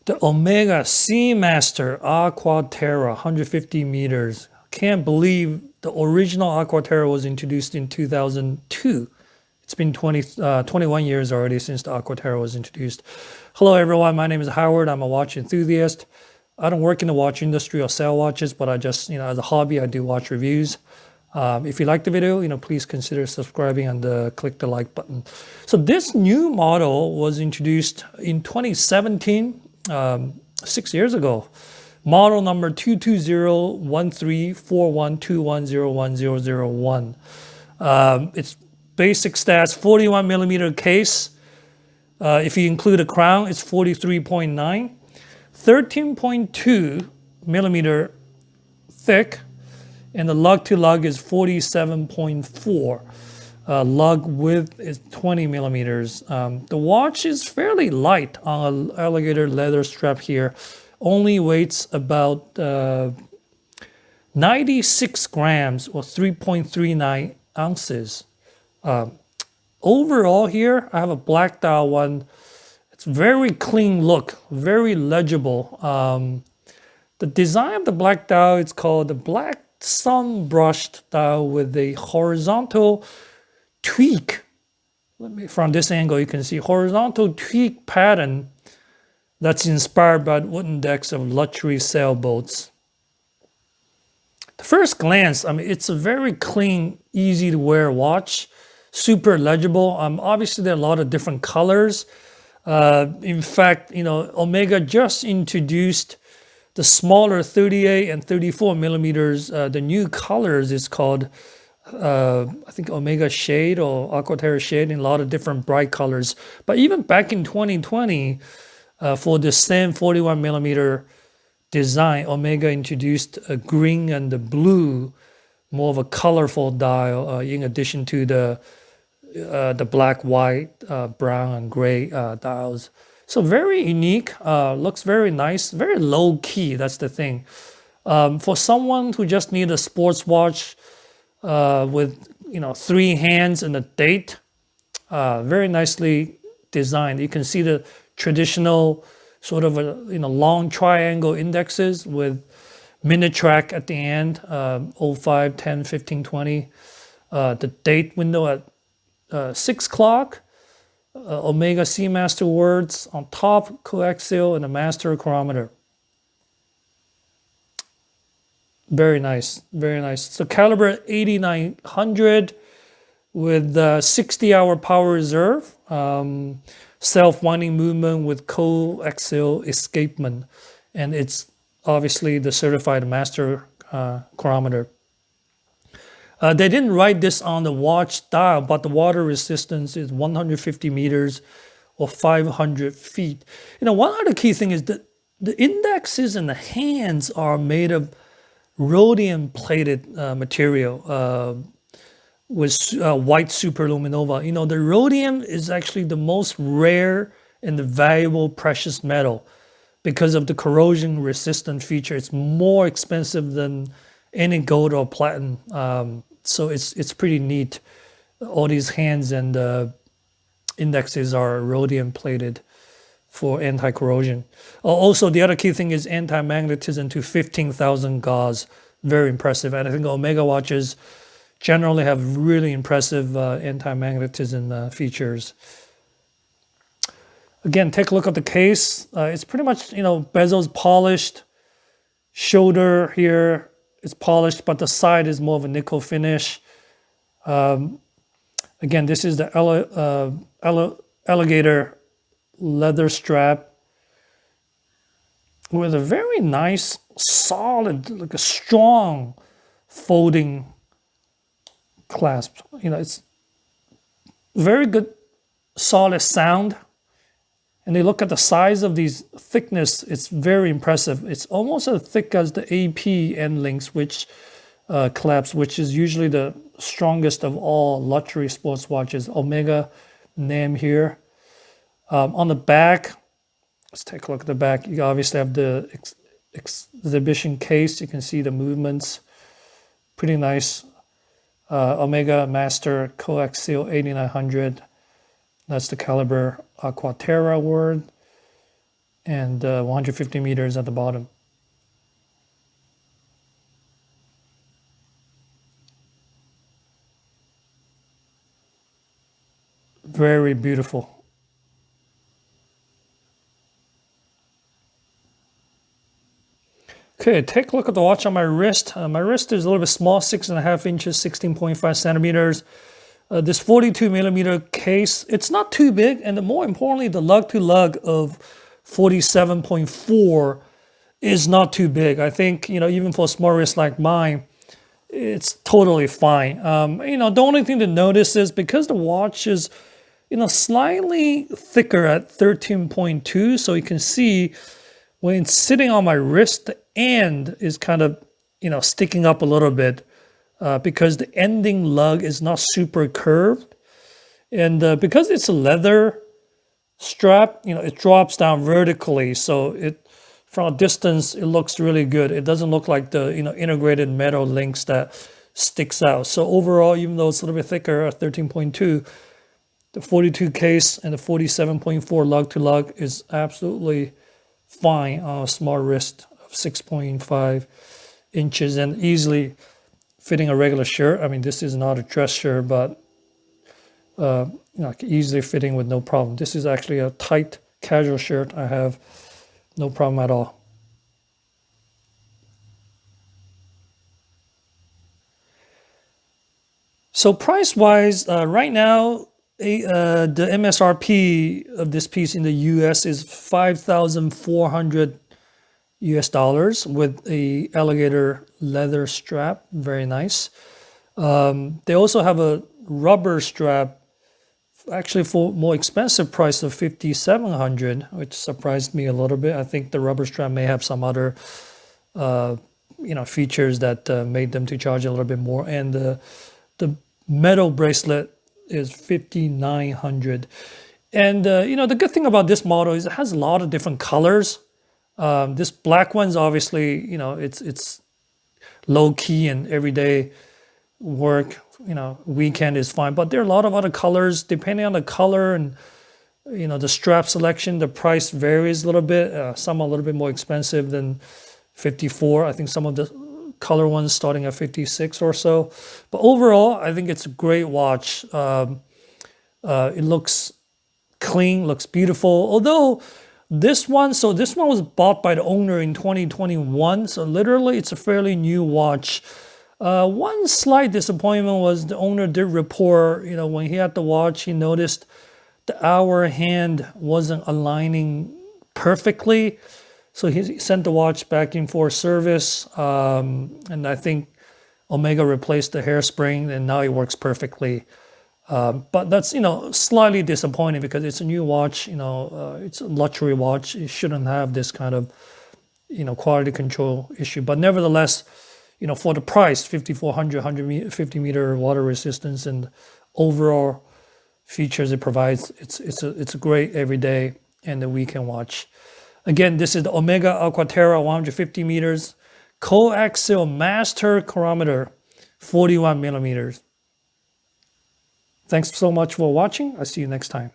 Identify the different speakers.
Speaker 1: The Omega Seamaster Aqua Terra, 150 meters. Can't believe the original Aqua Terra was introduced in 2002. It's been 21 years already since the Aqua Terra was introduced. Hello everyone, my name is Howard. I'm a watch enthusiast. I don't work in the watch industry or sell watches, but I just, as a hobby, I do watch reviews. If you like the video, please consider subscribing and click the like button. So this new model was introduced in 2017, 6 years ago. Model number 220134121010001. It's basic stats, 41 millimeter case. If you include a crown, it's 43.9. 13.2 millimeter thick, and the lug-to-lug is 47.4. Lug width is 20 millimeters. The watch is fairly light on an alligator leather strap here. Only weighs about 96 grams or 3.39 ounces. Overall here, I have a black dial one. It's very clean look, very legible. The design of the black dial, it's called the black sun-brushed dial with a horizontal tweak. From this angle, you can see horizontal tweak pattern that's inspired by the wooden decks of luxury sailboats. The first glance, it's a very clean, easy to wear watch, super legible. Obviously, there are a lot of different colors. In fact, Omega just introduced the smaller 38 and 34 millimeters. The new colors is called, I think, Omega Shade or Aqua Terra Shade in a lot of different bright colors. But even back in 2020, for the same 41 millimeter design, Omega introduced a green and a blue, more of a colorful dial, in addition to the black, white, brown, and gray dials. So very unique, looks very nice, very low key. That's the thing. For someone who just needs a sports watch with 3 hands and a date, very nicely designed. You can see the traditional sort of long triangle indexes with minute track at the end, 05, 10, 15, 20. The date window at 6 o'clock. Omega Seamaster words on top, Co-Axial, and a master chronometer. Very nice, very nice. So caliber 8900 with 60-hour power reserve, self-winding movement with Co-Axial escapement, and it's obviously the certified master chronometer. They didn't write this on the watch dial, but the water resistance is 150 meters or 500 feet. One other key thing is that the indexes and the hands are made of rhodium-plated material with white superluminova. The rhodium is actually the most rare and the valuable precious metal because of the corrosion-resistant feature. It's more expensive than any gold or platinum. So it's pretty neat. All these hands and indexes are rhodium plated for anti-corrosion. Also, the other key thing is anti-magnetism to 15,000 gauss. Very impressive. And I think Omega watches generally have really impressive anti-magnetism features. Again, take a look at the case. It's pretty much, bezels polished. Shoulder here is polished, but the side is more of a nickel finish. Again, this is the alligator leather strap with a very nice, solid, like a strong folding clasp. It's very good, solid sound. And they look at the size of these thickness, it's very impressive. It's almost as thick as the AP end links, which clasp, which is usually the strongest of all luxury sports watches. Omega name here. On the back, let's take a look at the back. You obviously have the exhibition case. You can see the movements. Pretty nice. Omega Master Co-Axial 8900. That's the caliber Aqua Terra word. and 150 meters at the bottom. Very beautiful. Okay, take a look at the watch on my wrist. My wrist is a little bit small, 6.5 inches, 16.5 centimeters. This 42 millimeter case, it's not too big, and more importantly, the lug-to-lug of 47.4 is not too big. I think, even for a small wrist like mine, it's totally fine. The only thing to notice is because the watch is, slightly thicker at 13.2, so you can see when it's sitting on my wrist, the end is kind of, sticking up a little bit because the ending lug is not super curved. And because it's a leather strap, it drops down vertically. So from a distance, it looks really good. It doesn't look like the, integrated metal links that sticks out. So overall, even though it's a little bit thicker at 13.2, the 42 case and the 47.4 lug-to-lug is absolutely fine on a small wrist of 6.5 inches and easily fitting a regular shirt. I mean, this is not a dress shirt, but easily fitting with no problem. This is actually a tight casual shirt. I have no problem at all. So price-wise, right now, the MSRP of this piece in the US is $5,400 US with a alligator leather strap. Very nice. They also have a rubber strap, actually for more expensive price of $5,700, which surprised me a little bit. I think the rubber strap may have some other features that made them to charge a little bit more. And the metal bracelet is $5,900. And the good thing about this model is it has a lot of different colors. This black one's obviously, it's low key and everyday work, weekend is fine. But there are a lot of other colors. Depending on the color and, the strap selection, the price varies a little bit. Some are a little bit more expensive than 54. I think some of the color ones starting at 56 or so. But overall, I think it's a great watch. It looks clean, looks beautiful. Although this one was bought by the owner in 2021. So literally it's a fairly new watch. One slight disappointment was the owner did report, when he had the watch, he noticed the hour hand wasn't aligning perfectly. So he sent the watch back in for service. And I think Omega replaced the hairspring and now it works perfectly. But that's, slightly disappointing because it's a new watch, it's a luxury watch. It shouldn't have this kind of, quality control issue. But nevertheless, for the price, 5,400, 150 meter water resistance and overall features it provides, it's a great everyday and a weekend watch. Again, this is the Omega Aqua Terra 150 meters, Co-Axial Master Chronometer, 41 millimeters. Thanks so much for watching. I'll see you next time.